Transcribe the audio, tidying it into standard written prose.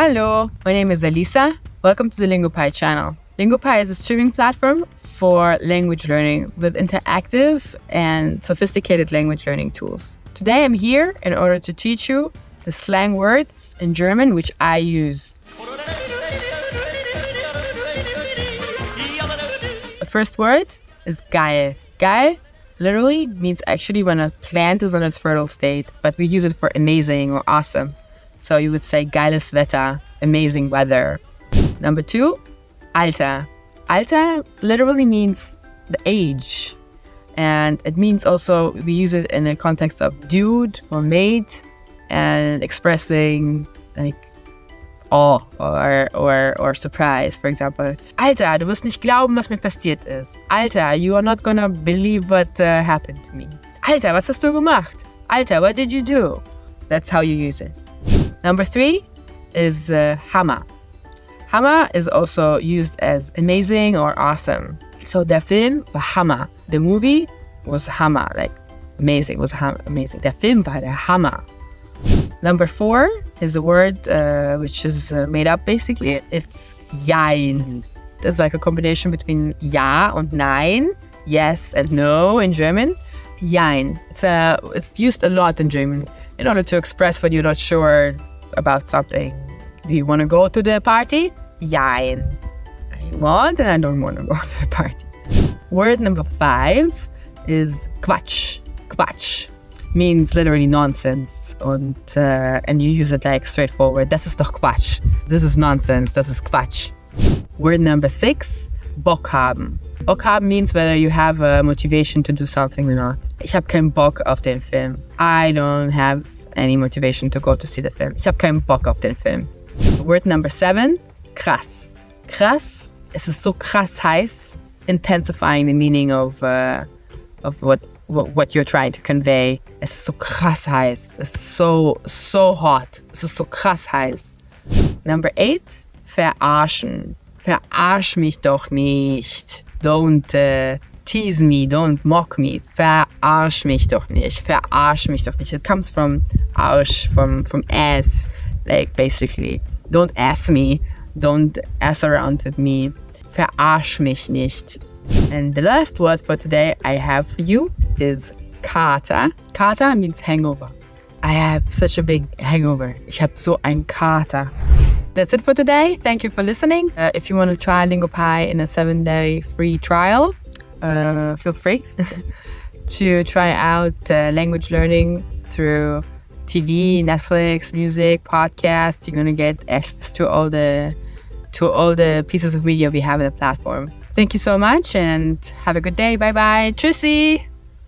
Hallo, my name is Elisa. Welcome to the Lingopie channel. Lingopie is a streaming platform for language learning with interactive and sophisticated language learning tools. Today I'm here in order to teach you the slang words in German which I use. The first word is Geil. Geil literally means actually when a plant is in its fertile state, but we use it for amazing or awesome. So you would say geiles Wetter, amazing weather. Number 2, Alter. Alter literally means the age. And it means also we use it in the context of dude or mate and expressing like awe or surprise. For example, Alter, du wirst nicht glauben, was mir passiert ist. Alter, you are not gonna believe what happened to me. Alter, was hast du gemacht? Alter, what did you do? That's how you use it. Number 3 is Hammer. Hammer is also used as amazing or awesome. So der Film war Hammer. The movie was Hammer, like amazing, was amazing. Der Film war der Hammer. Number 4 is a word which is made up basically. It's Jein. It's like a combination between Ja and Nein, yes and no in German. Jein. It's used a lot in German in order to express when you're not sure about something. Do you want to go to the party? Jein. I want and I don't want to go to the party. Word number 5 is Quatsch. Quatsch means literally nonsense and you use it like straightforward. Das ist doch Quatsch. This is nonsense. Das ist Quatsch. Word number 6, Bock haben. Bock haben means whether you have a motivation to do something or not. Ich habe keinen Bock auf den Film. I don't have any motivation to go to see the film. Ich habe keinen Bock auf den Film. Word number 7, krass. Krass, es ist so krass heiß, intensifying the meaning of what you're trying to convey. Es ist so krass heiß. Es ist so hot. Es ist so krass heiß. Number 8, verarschen. Verarsch mich doch nicht. Don't tease me, don't mock me. Verarsch mich doch nicht. Verarsch mich doch nicht. It comes from Arsch, from ass, like basically. Don't ass me. Don't ass around with me. Verarsch mich nicht. And the last word for today I have for you is Kater. Kater means hangover. I have such a big hangover. Ich habe so ein Kater. That's it for today. Thank you for listening. If you want to try Lingopie in a 7-day free trial, feel free to try out language learning through TV, Netflix, music, podcasts. You're gonna get access to all the pieces of media we have in the platform. Thank you so much and have a good day. Bye bye. Tschüssi.